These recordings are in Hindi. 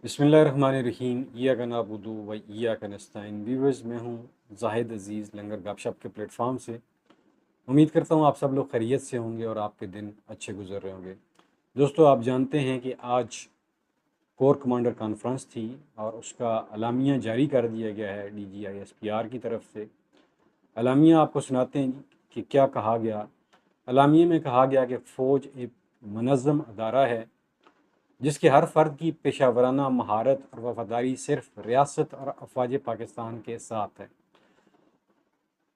बिस्मिल्लाहिर्रहमानिर्रहीम इय्याका नअबुदु व इय्याका नस्तईन। व्यूअर्स, मैं हूँ जाहिद अज़ीज़ लंगर गपशप के प्लेटफॉर्म से। उम्मीद करता हूँ आप सब लोग खैरियत से होंगे और आपके दिन अच्छे गुजर रहे होंगे। दोस्तों, आप जानते हैं कि आज कोर कमांडर कॉन्फ्रेंस थी और उसका अलामिया जारी कर दिया गया है DGISPR की तरफ से। अलामिया आपको सुनाते हैं कि क्या कहा गया। अलामिया में कहा गया कि फ़ौज एक मुनज़्ज़म अदारा है जिसके हर फ़र्द की पेशा वराना महारत और वफादारी सिर्फ रियासत और अफवाज पाकिस्तान के साथ है।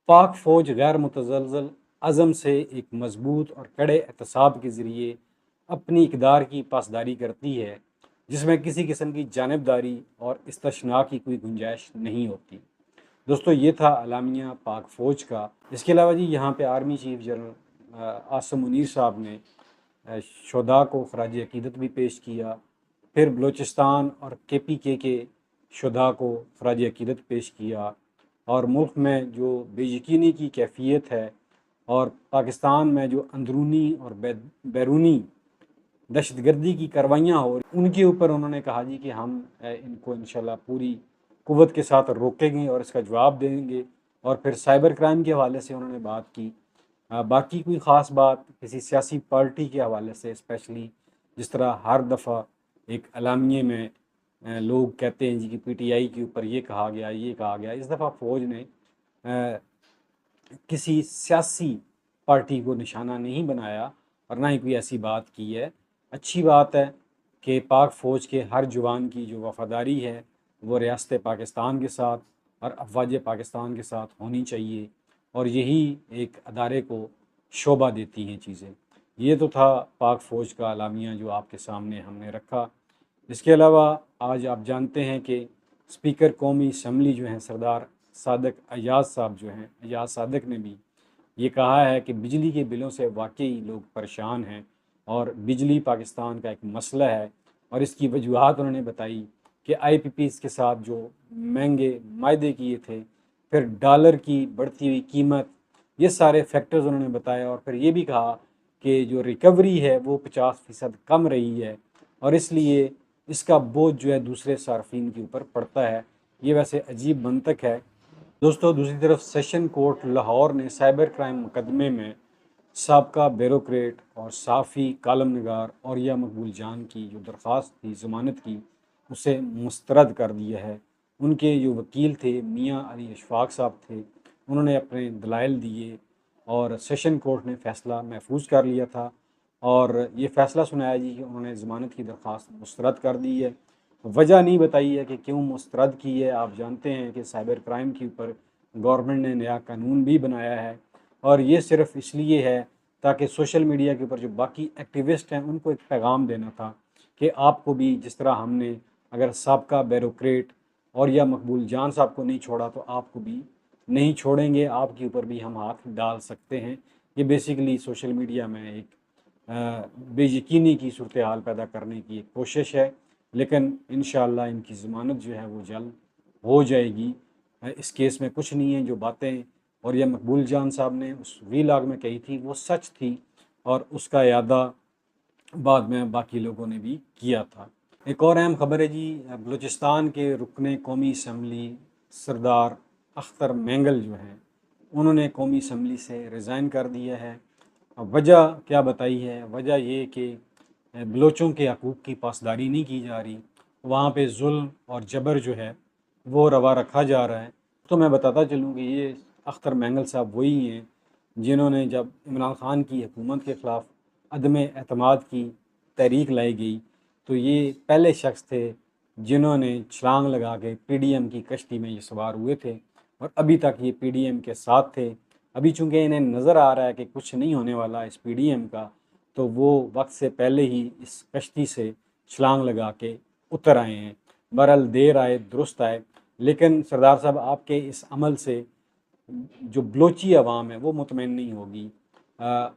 पाक फ़ौज गैर मुतज़लज़ल अज़म से एक मजबूत और कड़े एहतसाब के ज़रिए अपनी इक़दार की पासदारी करती है, जिसमें किसी किस्म की जानिबदारी और इस्तशना की कोई गुंजाइश नहीं होती। दोस्तों, ये था अलामिया पाक फ़ौज का। इसके अलावा जी यहाँ पे army chief general Asim Munir साहब ने शुहदा को ख़राज अक़ीदत भी पेश किया। फिर बलूचिस्तान और KPK के शुहदा को ख़राज अक़ीदत पेश किया। और मुल्क में जो बेयकीनी की कैफियत है और पाकिस्तान में जो अंदरूनी और बैरूनी दहशतगर्दी की कार्रवाइयाँ हो रही, उनके ऊपर उन्होंने कहा जी कि हम इनको इंशाल्लाह पूरी कुव्वत के साथ रोकेंगे और इसका जवाब देंगे। और फिर साइबर क्राइम के हवाले से उन्होंने बात की। बाकी कोई ख़ास बात किसी सियासी पार्टी के हवाले से, स्पेशली जिस तरह हर दफ़ा एक अलामिये में लोग कहते हैं जी कि PTI के ऊपर ये कहा गया, ये कहा गया। इस दफ़ा फ़ौज ने किसी सियासी पार्टी को निशाना नहीं बनाया और ना ही कोई ऐसी बात की है। अच्छी बात है कि पाक फ़ौज के हर जवान की जो वफ़ादारी है वो रियासत पाकिस्तान के साथ और अफवाज पाकिस्तान के साथ होनी चाहिए, और यही एक अदारे को शोभा देती हैं चीज़ें। ये तो था पाक फ़ौज का अलामिया जो आपके सामने हमने रखा। इसके अलावा आज आप जानते हैं कि स्पीकर कौमी असम्बली जो हैं सरदार सादक अयाज साहब जो हैं, अयाज सादक ने भी ये कहा है कि बिजली के बिलों से वाकई लोग परेशान हैं और बिजली पाकिस्तान का एक मसला है। और इसकी वजूहत उन्होंने बताई कि IPPs के साथ जो महंगे मायदे किए थे, फिर डॉलर की बढ़ती हुई कीमत, ये सारे फैक्टर्स उन्होंने बताए। और फिर ये भी कहा कि जो रिकवरी है वो 50% कम रही है और इसलिए इसका बोझ जो है दूसरे सार्फिन के ऊपर पड़ता है। ये वैसे अजीब मंतक है। दोस्तों, दूसरी तरफ सेशन कोर्ट लाहौर ने साइबर क्राइम मुकदमे में साबका ब्यूरोक्रेट और साफ़ी कालम नगार औरिया मकबूल जान की जो दरख्वास्त थी ज़मानत की, उसे मुस्तरद कर दिया है। उनके जो वकील थे मियाँ अली अशफाक साहब थे, उन्होंने अपने दलाइल दिए और सेशन कोर्ट ने फ़ैसला महफूज कर लिया था और ये फ़ैसला सुनाया जी कि उन्होंने ज़मानत की दरख्वास्त मुस्तरद कर दी है। वजह नहीं बताई है कि क्यों मुस्तरद की है। आप जानते हैं कि साइबर क्राइम के ऊपर गवर्नमेंट ने नया कानून भी बनाया है और ये सिर्फ़ इसलिए है ताकि सोशल मीडिया के ऊपर जो बाकी एक्टिविस्ट हैं उनको एक पैगाम देना था कि आपको भी, जिस तरह हमने अगर साबका ब्यूरोक्रेट और या मकबूल जान साहब को नहीं छोड़ा तो आपको भी नहीं छोड़ेंगे, आपके ऊपर भी हम हाथ डाल सकते हैं। ये बेसिकली सोशल मीडिया में एक बेयकीनी की सूरत हाल पैदा करने की एक कोशिश है, लेकिन इंशाअल्लाह इनकी ज़मानत जो है वो जल्द हो जाएगी। इस केस में कुछ नहीं है। जो बातें और यह मकबूल जान साहब ने उस वीलॉग में कही थी वो सच थी और उसका यादा बाद में बाकी लोगों ने भी किया था। एक और अहम खबर है जी, बलूचिस्तान के रुकने कौमी असम्बली सरदार अख्तर मैंगल जो हैं, उन्होंने कौमी असम्बली से रिज़ाइन कर दिया है। अब वजह क्या बताई है? वजह ये कि बलोचों के हकूक़ की पासदारी नहीं की जा रही, वहाँ पे जुल्म और जबर जो है वो रवा रखा जा रहा है। तो मैं बताता चलूँ कि ये अख्तर मैंगल साहब वही हैं जिन्होंने, जब इमरान ख़ान की हुकूमत के ख़िलाफ़ अदम एतमाद की तहरीक लाई गई, तो ये पहले शख्स थे जिन्होंने छलांग लगा के PDM की कश्ती में ये सवार हुए थे और अभी तक ये PDM के साथ थे। अभी चूँकि इन्हें नज़र आ रहा है कि कुछ नहीं होने वाला इस PDM का, तो वो वक्त से पहले ही इस कश्ती से छलांग लगा के उतर आए हैं। बहरहाल देर आए दुरुस्त आए, लेकिन सरदार साहब आपके इस अमल से जो बलोची अवाम है वो मुतमईन नहीं होगी।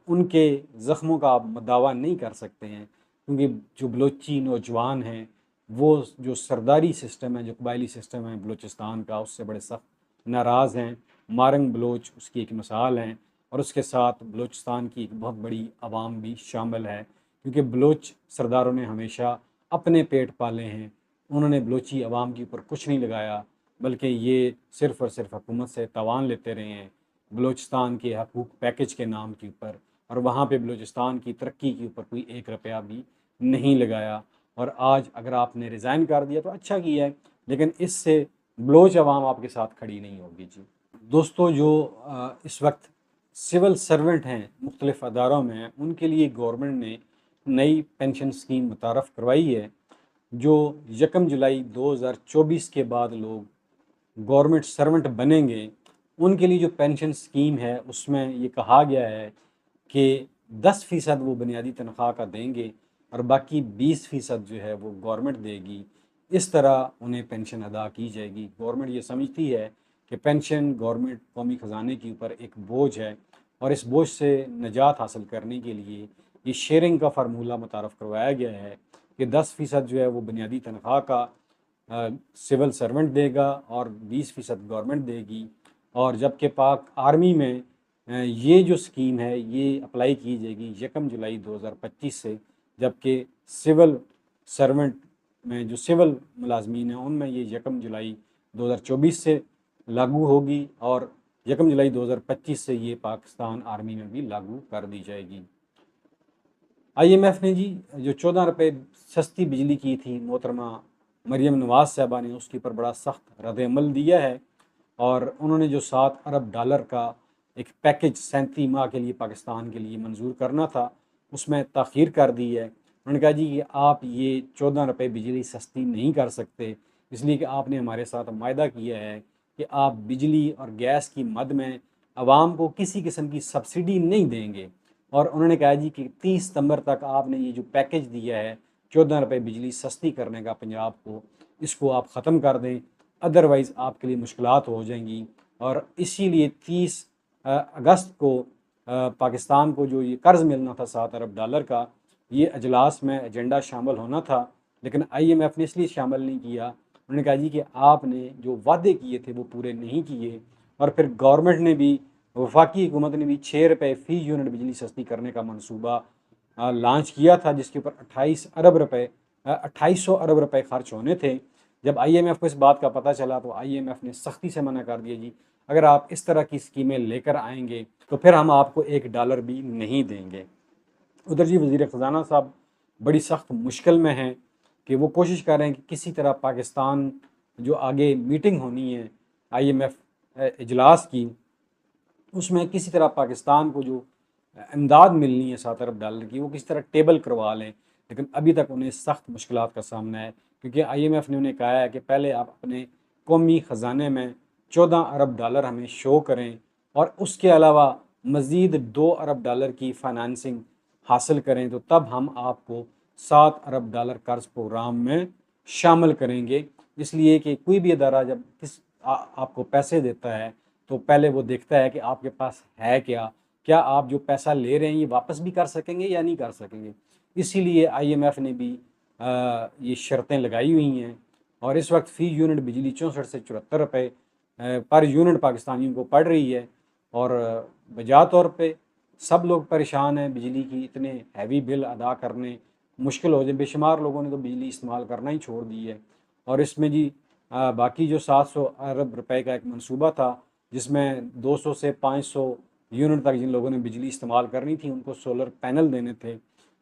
उनके ज़ख्मों का आप दावा नहीं कर सकते हैं, क्योंकि जो बलोची नौजवान हैं वो जो सरदारी सिस्टम है, जो कबायली सिस्टम है बलूचिस्तान का, उससे बड़े सख्त नाराज़ हैं। मारंग बलोच उसकी एक मिसाल हैं और उसके साथ बलूचिस्तान की एक बहुत बड़ी आवाम भी शामिल है, क्योंकि बलोच सरदारों ने हमेशा अपने पेट पाले हैं, उन्होंने बलोची अवाम के ऊपर कुछ नहीं लगाया, बल्कि ये सिर्फ़ और सिर्फ हुकूमत से तावान लेते रहे हैं बलूचिस्तान के हकूक़ पैकेज के नाम के ऊपर, और वहाँ पे बलूचिस्तान की तरक्की के ऊपर कोई एक रुपया भी नहीं लगाया। और आज अगर आपने रिज़ाइन कर दिया तो अच्छा किया है, लेकिन इससे बलोच अवाम आपके साथ खड़ी नहीं होगी जी। दोस्तों, जो इस वक्त सिविल सर्वेंट हैं मुख्तलिफ़ अदारों में हैं, उनके लिए गवर्नमेंट ने नई पेंशन स्कीम मुतारफ़ करवाई है। जो 1 जुलाई 2024 के बाद लोग गवर्नमेंट सर्वेंट बनेंगे, उनके लिए जो पेंशन स्कीम है उसमें ये कहा गया है कि 10% वो बुनियादी तनख्वाह का देंगे और बाकी 20% जो है वो गवर्नमेंट देगी। इस तरह उन्हें पेंशन अदा की जाएगी। गवर्नमेंट ये समझती है कि पेंशन गवर्नमेंट कौमी ख़जाने के ऊपर एक बोझ है, और इस बोझ से निजात हासिल करने के लिए ये शेयरिंग का फार्मूला मुतारफ़ करवाया गया है कि 10% जो है वो बुनियादी तनख्वाह का सिविल सर्वेंट देगा और 20% गवर्नमेंट देगी। और जबकि पाक आर्मी में ये जो स्कीम है ये अप्लाई की जाएगी 1 जुलाई 2025 से, जबकि सिविल सर्वेंट में जो सिविल मुलाजमीन हैं उनमें ये 1 जुलाई 2024 से लागू होगी, और 1 जुलाई 2025 से ये पाकिस्तान आर्मी में भी लागू कर दी जाएगी। IMF ने जी जो 14 रुपये सस्ती बिजली की थी मोहतरमा मरियम नवाज़ साहबा ने, उसके ऊपर बड़ा सख्त रद्द-ए-अमल दिया है, और उन्होंने जो $7 अरब का एक पैकेज 37 माह के लिए पाकिस्तान के लिए मंजूर करना था, उसमें ताख़ीर कर दी है। उन्होंने कहा जी कि आप ये 14 रुपये बिजली सस्ती नहीं कर सकते, इसलिए कि आपने हमारे साथ मायदा किया है कि आप बिजली और गैस की मद में आवाम को किसी किस्म की सब्सिडी नहीं देंगे। और उन्होंने कहा जी कि 30 सितंबर तक आपने ये जो पैकेज दिया है 14 रुपये बिजली सस्ती करने का पंजाब को, इसको आप ख़त्म कर दें, अदरवाइज़ आपके लिए मुश्किलात हो जाएंगी। और इसीलिए 30 अगस्त को पाकिस्तान को जो ये कर्ज़ मिलना था $7 अरब का, ये अजलास में एजेंडा शामिल होना था, लेकिन IMF ने इसलिए शामिल नहीं किया। उन्होंने कहा जी कि आपने जो वादे किए थे वो पूरे नहीं किए। और फिर गवर्नमेंट ने भी, वफाकी हुकूमत ने भी 6 रुपये फ़ी यूनिट बिजली सस्ती करने का मनसूबा लॉन्च किया था, जिसके ऊपर 2800 अरब रुपए खर्च होने थे। जब IMF को इस बात का पता चला तो IMF ने सख्ती से मना कर दिया जी, अगर आप इस तरह की स्कीमें लेकर आएंगे तो फिर हम आपको $1 भी नहीं देंगे। उधर जी वज़ीर ख़ज़ाना साहब बड़ी सख्त मुश्किल में हैं कि वो कोशिश कर रहे हैं कि किसी तरह पाकिस्तान जो आगे मीटिंग होनी है IMF इजलास की, उसमें किसी तरह पाकिस्तान को जो इमदाद मिलनी है $7 अरब की, वो किसी तरह टेबल करवा लें। लेकिन अभी तक उन्हें सख्त मुश्किलात का सामना है, क्योंकि IMF ने उन्हें कहा है कि पहले आप अपने कौमी ख़जाने में $14 अरब हमें शो करें, और उसके अलावा मज़ीद $2 अरब की फ़ाइनेंसिंग हासिल करें, तो तब हम आपको $7 अरब कर्ज़ प्रोग्राम में शामिल करेंगे। इसलिए कि कोई भी अदारा जब आपको पैसे देता है तो पहले वो देखता है कि आपके पास है क्या आप जो पैसा ले रहे हैं ये वापस भी कर सकेंगे या नहीं कर सकेंगे। इसीलिए IMF ने भी ये शर्तें लगाई हुई हैं, और इस वक्त फ़ी यूनिट बिजली 64 से 74 रुपये पर यूनिट पाकिस्तानियों को पड़ रही है। और बजा तौर पे सब लोग परेशान हैं, बिजली की इतने हैवी बिल अदा करने मुश्किल हो जाए। बेशुमार लोगों ने तो बिजली इस्तेमाल करना ही छोड़ दी है। और इसमें जी बाकी जो 700 अरब रुपए का एक मंसूबा था, जिसमें 200 से 500 यूनिट तक जिन लोगों ने बिजली इस्तेमाल करनी थी उनको सोलर पैनल देने थे,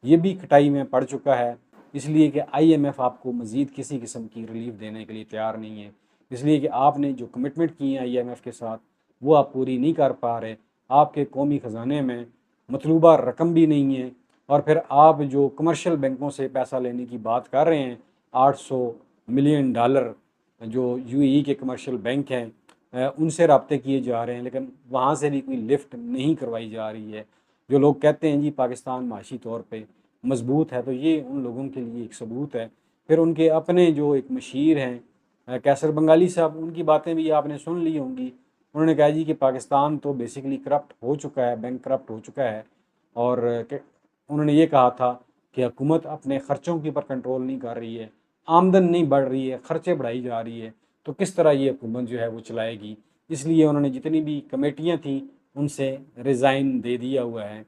ये भी खटाई में पड़ चुका है। इसलिए कि IMF आपको मज़ीद किसी किस्म की रिलीफ देने के लिए तैयार नहीं है, इसलिए कि आपने जो कमिटमेंट की है IMF के साथ वो आप पूरी नहीं कर पा रहे। आपके कौमी ख़जाने में मतलूबा रकम भी नहीं है, और फिर आप जो कमर्शियल बैंकों से पैसा लेने की बात कर रहे हैं, $800 मिलियन जो UAE के कमर्शियल बैंक हैं उनसे रब्ते किए जा रहे हैं, लेकिन वहाँ से भी कोई लिफ्ट नहीं करवाई जा रही है। जो लोग कहते हैं जी पाकिस्तान माशी तौर पे मजबूत है, तो ये उन लोगों के लिए एक सबूत है। फिर उनके अपने जो एक मशीर हैं कैसर बंगाली साहब, उनकी बातें भी आपने सुन ली होंगी। उन्होंने कहा जी कि पाकिस्तान तो बेसिकली करप्ट हो चुका है, बैंक करप्ट हो चुका है, और उन्होंने ये कहा था कि हुकूमत अपने ख़र्चों के ऊपर कंट्रोल नहीं कर रही है, आमदन नहीं बढ़ रही है, ख़र्चे बढ़ाई जा रही है, तो किस तरह ये हुकूमत जो है वो चलाएगी। इसलिए उन्होंने जितनी भी कमेटियाँ थीं उनसे रिज़ाइन दे दिया हुआ है।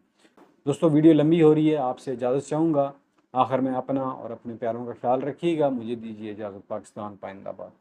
दोस्तों, वीडियो लंबी हो रही है, आपसे इजाज़त चाहूँगा। आखिर में अपना और अपने प्यारों का ख्याल रखिएगा। मुझे दीजिए इजाज़त। पाकिस्तान पाइंदाबाद।